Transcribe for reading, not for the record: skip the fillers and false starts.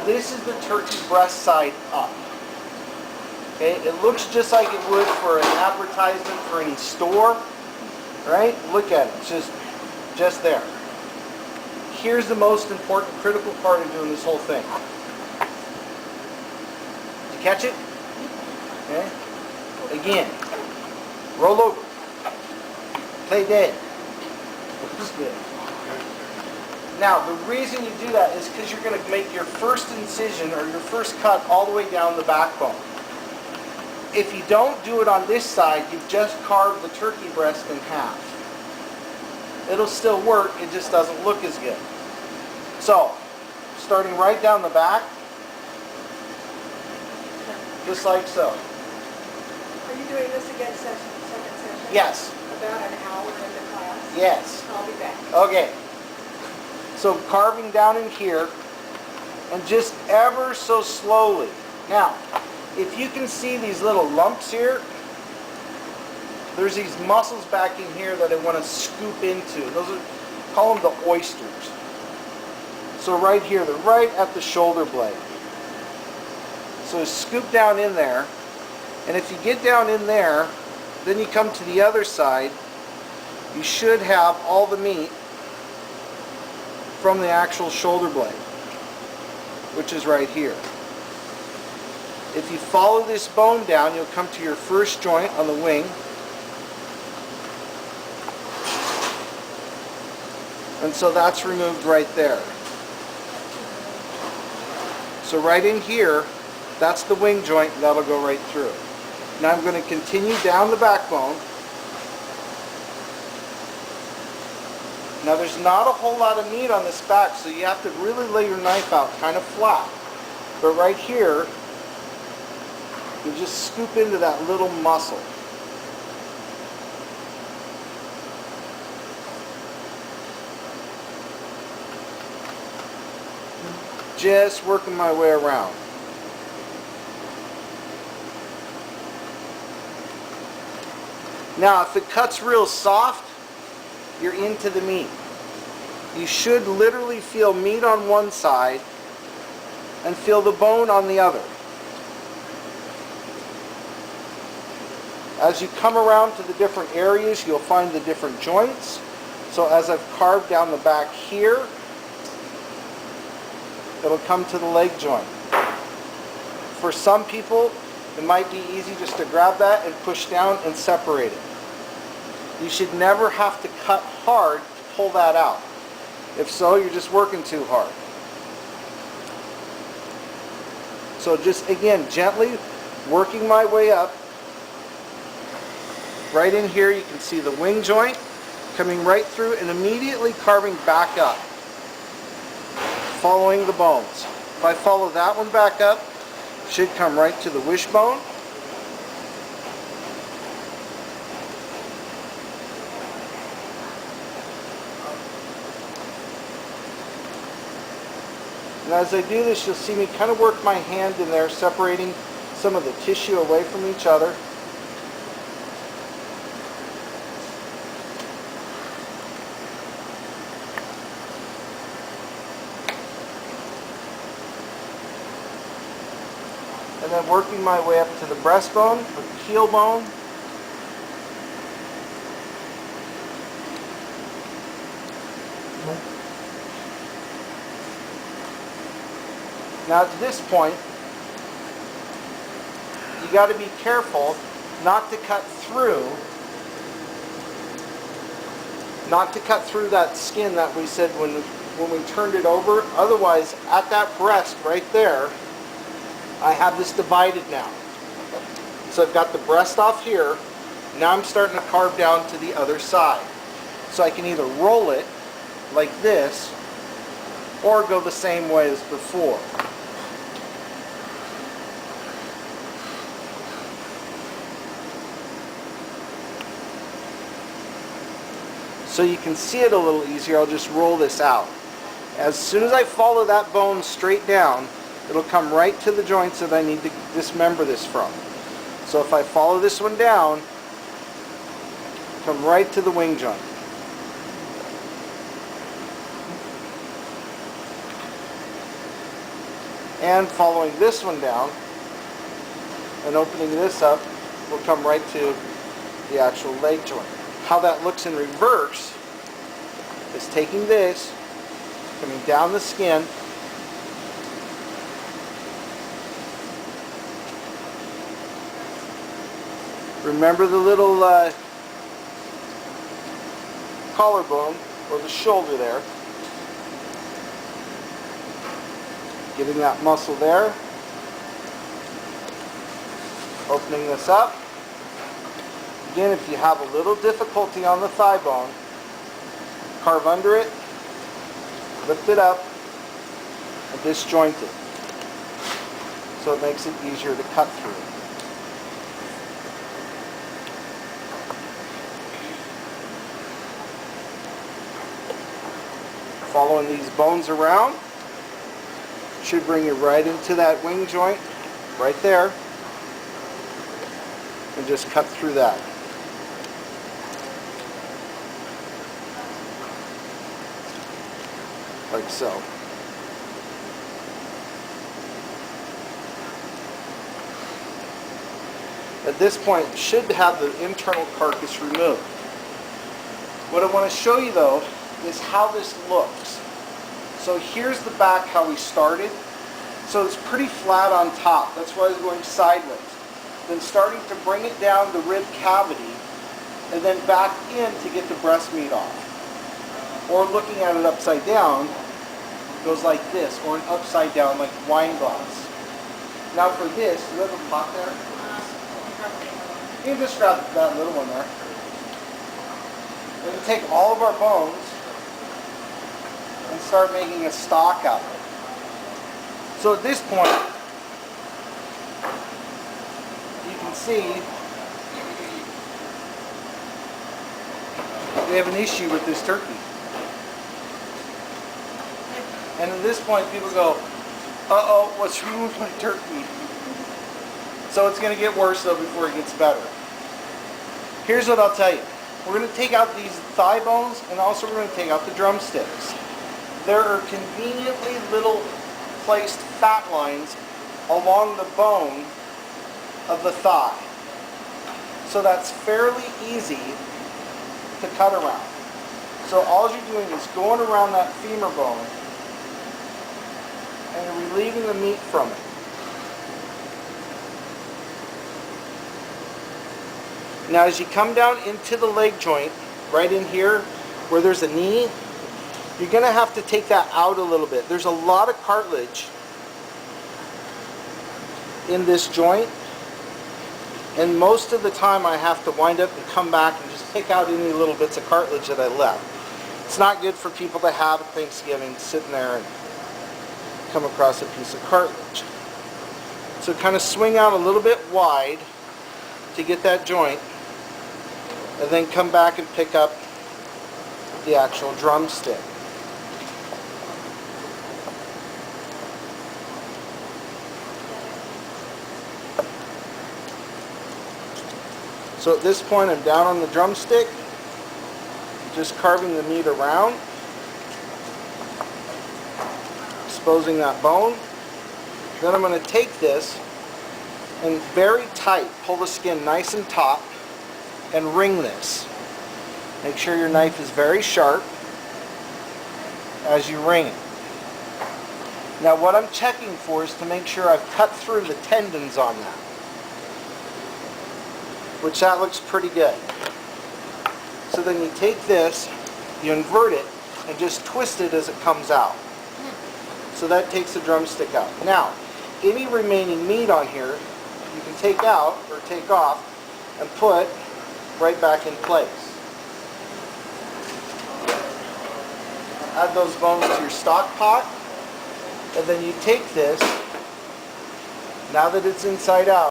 this is the turkey breast side up. Okay, it looks just like it would for an advertisement for any store, right? Look at it, it's just there. Here's the most important, critical part of doing this whole thing. Did you catch it? Okay. Again, roll over, play dead. Looks good. Now, the reason you do that is because you're going to make your first incision or your first cut all the way down the backbone. If you don't do it on this side, you've just carved the turkey breast in half. It'll still work, it just doesn't look as good. So, starting right down the back, just like so. Are you doing this again, second session? Yes. About an hour into class? Yes. I'll be back. Okay. So carving down in here, and just ever so slowly. Now, if you can see these little lumps here, there's these muscles back in here that I want to scoop into. Those are, call them the oysters. So right here, they're right at the shoulder blade. So scoop down in there, and if you get down in there, then you come to the other side, you should have all the meat from the actual shoulder blade, which is right here. If you follow this bone down, you'll come to your first joint on the wing. And so that's removed right there. So right in here, that's the wing joint, that'll go right through. Now I'm going to continue down the backbone. Now there's not a whole lot of meat on this back, so you have to really lay your knife out kind of flat. But right here, you just scoop into that little muscle. Just working my way around. Now if it cuts real soft, you're into the meat. You should literally feel meat on one side and feel the bone on the other. As you come around to the different areas, you'll find the different joints. So as I've carved down the back here, it'll come to the leg joint. For some people, it might be easy just to grab that and push down and separate it. You should never have to cut hard to pull that out. If so, you're just working too hard. So just again, gently working my way up. Right in here you can see the wing joint coming right through and immediately carving back up, following the bones. If I follow that one back up, it should come right to the wishbone. And as I do this, you'll see me kind of work my hand in there, separating some of the tissue away from each other. And then working my way up to the breastbone, or the heel bone. Now at this point, you got to be careful not to cut through that skin that we said when we turned it over. Otherwise, at that breast right there, I have this divided now. So I've got the breast off here. Now I'm starting to carve down to the other side. So I can either roll it like this or go the same way as before. So you can see it a little easier, I'll just roll this out. As soon as I follow that bone straight down, it'll come right to the joints that I need to dismember this from. So if I follow this one down, come right to the wing joint. And following this one down and opening this up, we'll come right to the actual leg joint. How that looks in reverse is taking this, coming down the skin, remember the little collarbone or the shoulder there. Getting that muscle there. Opening this up. Again, if you have a little difficulty on the thigh bone, carve under it, lift it up, and disjoint it. So it makes it easier to cut through. Following these bones around should bring you right into that wing joint, right there, and just cut through that. Like so. At this point, you should have the internal carcass removed. What I want to show you though is how this looks. So here's the back how we started. So it's pretty flat on top. That's why I was going sideways. Then starting to bring it down the rib cavity and then back in to get the breast meat off. Or looking at it upside down, goes like this, or an upside down like wine glass. Now for this, do you have a pot there? You can just grab that little one there. We're going to take all of our bones and start making a stock out of it. So at this point, you can see we have an issue with this turkey. And at this point, people go, uh-oh, what's wrong with my turkey? So it's going to get worse though before it gets better. Here's what I'll tell you. We're going to take out these thigh bones and also we're going to take out the drumsticks. There are conveniently little placed fat lines along the bone of the thigh. So that's fairly easy to cut around. So all you're doing is going around that femur bone and you're relieving the meat from it. Now as you come down into the leg joint, right in here where there's a knee, you're going to have to take that out a little bit. There's a lot of cartilage in this joint, and most of the time I have to wind up and come back and just pick out any little bits of cartilage that I left. It's not good for people to have at Thanksgiving sitting there and come across a piece of cartilage. So kind of swing out a little bit wide to get that joint, and then come back and pick up the actual drumstick. So at this point I'm down on the drumstick, just carving the meat around, exposing that bone. Then I'm going to take this and very tight, pull the skin nice and taut and wring this. Make sure your knife is very sharp as you wring it. Now what I'm checking for is to make sure I've cut through the tendons on that, which that looks pretty good. So then you take this, you invert it, and just twist it as it comes out. So that takes the drumstick out. Now, any remaining meat on here, you can take out or take off and put right back in place. Add those bones to your stock pot, and then you take this, now that it's inside out,